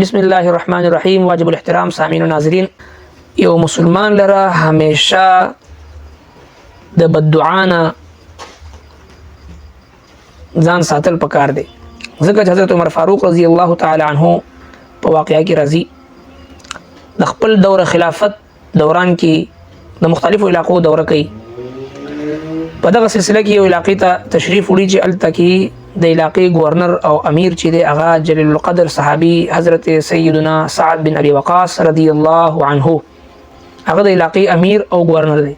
بسم الله الرحمن الرحیم. واجب الاحترام سامعین و ناظرین، یو مسلمان لره همیشه د بددعا نه ځان ساتل پکار دی، ځکه چې حضرت عمر فاروق رضی الله تعالی عنه په واقعه کې راځي د خپل دوره خلافت دوران کې د مختلفو علاقو دوره کوي. په دغه سلسله کې یو علاقې ته تشریف وړي چې هلته کې د علاقې گورنر او امیر چې دی هغه جلیل القدر صحابي حضرت سیدنا سعد بن ابي وقاص رضی الله عنه، هغه د علاقې امیر او گورنر دی.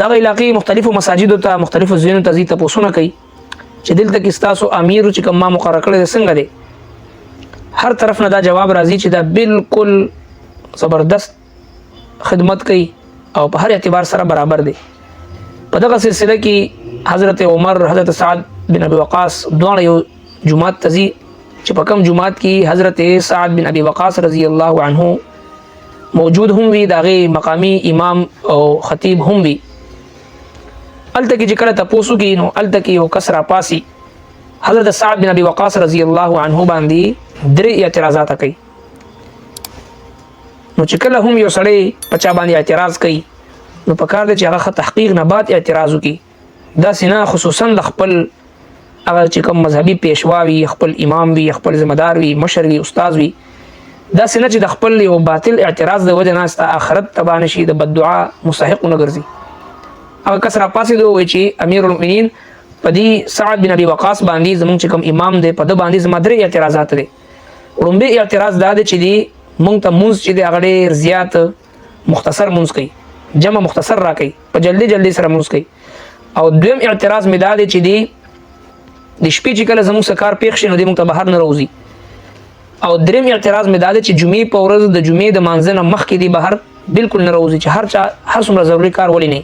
دغه علاقې مختلفو مساجدو ته مختلفو ځایونو ته ځي، تپوسونه کوي چې دلته کې ستاسو امیر چې کوم ما مقرر کړی دی څنګه دی. هر طرف نه دا جواب راځي چې دا بالکل زبردست خدمت کوي او په هر اعتبار سره برابر دی. په دغه سلسله کې حضرت عمر حضرت سعد بن ابي وقاص دواړه یو جماعت ته ځي چې په کوم جماعت کې حضرت سعد بن ابي وقاص رضی الله عنه موجود هم وي، د هغې مقامی امام او خطیب هم وي. هلته کې چې کله تپوس وکړي نو هلته کې یو کس راپاسي حضرت سعد بن ابي وقاص رضی الله عنه باندې 3 اعتراضات کوي. نو چې کله هم یو سړی په چا باندې اعتراض کوي نو پکار دی چې هغه تحقیق نه بعد اعتراض وکړي. داسې نه خصوصا د خپل هغه چې کوم مذهبي پیشوا وي، خپل امام وي، خپل ذمہدار وي، مشر وي، استاد وي، داسې نه چې د خپل یو باطل اعتراض د وجه نه ستا آخرت تباه نشي، د بددعا مستحق ونه ګرځي. هغه کس راپاسېدو وایي چې امیر المؤمنین په دې سعد بن ابي وقاص باندې زموږ چې کوم امام دی په ده باندې زما 3 اعتراضات دی. وړومبی اعتراض دا دی چې دی مونږ ته مونځ چې دی هغه ډېر زیات مختصر مونځ کوي، جمع مختصر را کوي، په جلدي جلدي سره مونځ کوي. او دویم اعتراض مې دا دی چې دی د شپې چې کله زموږ څه کار پیښ شي نو دی مونږ ته بهر نه راوځي. او دریم اعتراض مې دا دی چې جمعې په ورځ د جمعې د مانځه نه مخکې دی بهر بالکل نه راوځي، چې هر څومره ضروري کار ولې نه.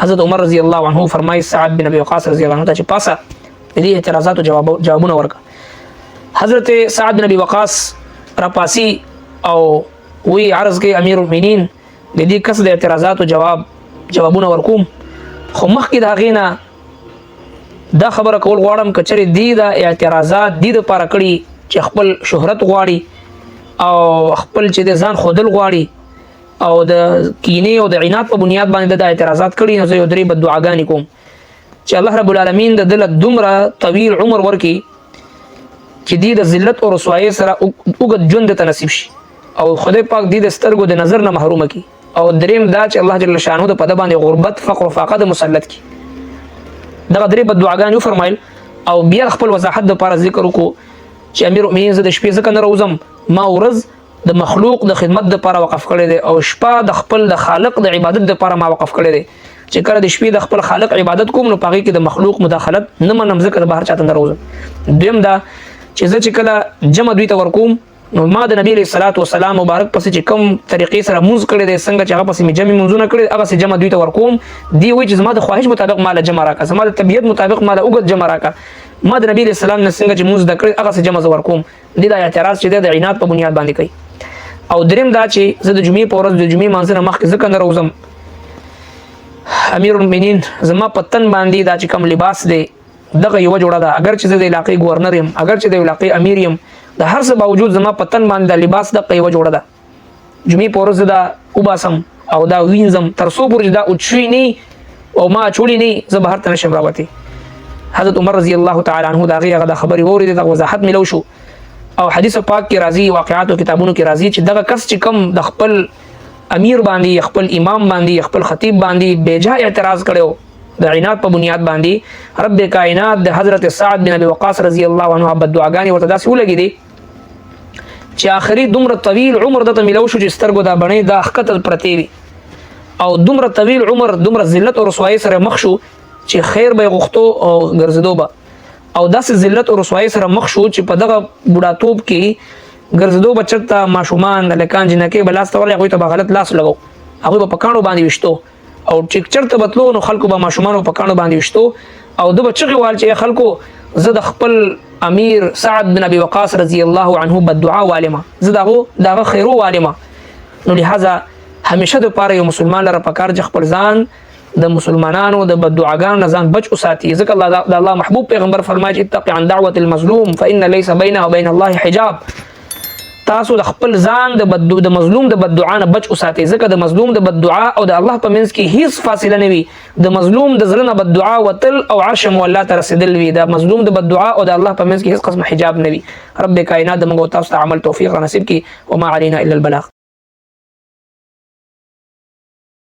حضرت عمر رضی الله عنه فرمایي سعد بن ابي وقاص رضی الله عنه ته چې پاسه د دې اعتراضاتو جوابونه ورکړه. حضرت سعد بن ابي وقاص راپاسي او وی عرض کې امیر المؤمنین د دې کس د اعتراضاتو جوابونه ورکوم، خو مخکې د هغې نه دا خبره کول غواړم که چېرې دی دا اعتراضات دې دپاره کړي چې خپل شهرت غواړي او خپل چې د ځان ښودل غواړي او د کینې او د عناد په بنیاد باندې د اعتراضات کړي، نو زه یو 3 بددعاګانې کوم چې الله رب العالمین د ده له دومره طویل عمر ورکړي چې دې د ذلت او رسوایۍ سره اوږد ژوند ته نصیب شي او خدای پاک دې د سترګو د نظر نه محرومه کړي. او دریم دا چې الله جل شانه د په ده باندې غربت، فقر او فاقه د مسلط کړي. دغه 3 بددعاګانې وفرمایل او بیا خپل وضاحت دپاره ذکر وکړو چې امیر المؤمنین زه د شپې ځکه نه راوځم، ما ورځ د مخلوق د خدمت دپاره وقف کړی دی او شپه د خپل د خالق د عبادت دپاره ما وقف کړی دی. چې کله د شپې د خپل خالق عبادت کوم نو په هغې کې د مخلوق مداخلت نه منم، ځکه د بهر چاته نه راوځم. دویم دا چې زه چې کله جمع دوی ته ورکوم نو ما د نبی علیه الصلاة والسلام مبارک پسې چې کوم طریقې سره مونځ کړی دی، څنګه چې هغه پسې مې جمع مونځونه کړي هغسې جمع دوی ته ورکوم. دی وایي چې زما د خواهش مطابق ما له جمع راکړه، زما د طبیعت مطابق ما له اوږد جمع راکړه، ما د نبی علیه السلام نه څنګه چې مونځ زده کړی هغسې جمع زه ورکوم. دې دا اعتراض چې دی د عناد په بنیاد باندې کوي. او دریم دا چې زه د جمعې په ورځ د جمعې مانځه نه مخکې ځکه نه راوځم، امیر المؤمنین زما په تن باندې دا چې کوم لباس دی دغه یوه جوړه ده، اگر چې زه د علاقې ګورنر یم، اگر چې د علاقې امیر یم، د هر څه باوجود زما په تن باندې دا لباس دغه یوه جوړه ده. جمعې په ورځ زه دا وباسم او دا وینځم تر څو پورې چې دا اچوي نه او ما اچولی نه زه بهر ته نشم راوتی. حضرت عمر رضی الله تعالی عنه د هغې هغه دا خبرې واورېدې، دغه وضاحت میلو شو. او حدیث پاک کې راځي، واقعاتو کتابونو کې راځي چې دغه کس چې کوم د خپل امیر باندې، خپل امام باندې، خپل خطیب باندې بېجا اعتراض کړی د عناد په بنیاد باندې، رب کائنات د حضرت سعد بن ابي وقاص رضی الله عنه بددعاګانې ورته داسې ولګېدې چې آخري دومره طویل عمر دته میلو شو چې سترګو دا بڼې دا ښکته پرتې وي او دومره طویل عمر دومره ذلت او رسوایۍ سره مخ شو چې خیر به یې غوښتو او ګرځېدو به، او داسې ذلت او رسوایۍ سره مخ شو چې په دغه بوډاتوب کې ګرځېدو به چېرته ماشومان هلکان جنکۍ به لاس ته ورغلې هغوی ته به غلط لاس لګو، هغوی به په کاڼو باندې ویشتو او چې چېرته به تلو نو خلکو به ماشومانو په کاڼو باندې ویشتو او ده به چغې وهل چې خلکو زه د خپل امیر سعد بن ابي وقاص رضی الله عنه بددعا والمه، زه د هغه خیرو والمه. نو لهذا همیشه دپاره یو مسلمان لره پکار چې خپل ځان د مسلمانانو د بددعاګانو نه ځان بچ وساتي، ځکه الله د الله محبوب پیغمبر فرمایي چې اتق عن دعوة المظلوم فإن ليس بينها وبين الله حجاب. تاسو د خپل ځان د مظلوم د بددعا نه بچ اوساتئ، ځکه د مظلوم د بددعا او د الله په منځ کې هیڅ فاصله نه وي. د مظلوم د زړه نه بددعا وتل او عرش مولا ته رسېدل وي. د مظلوم د بددعا او د الله په منځ کې هیڅ قسم حجاب نه وي. رب کائنات د موږ او تاسو ته عمل توفیق نصیب کړي. وما علينا الا البلاغ.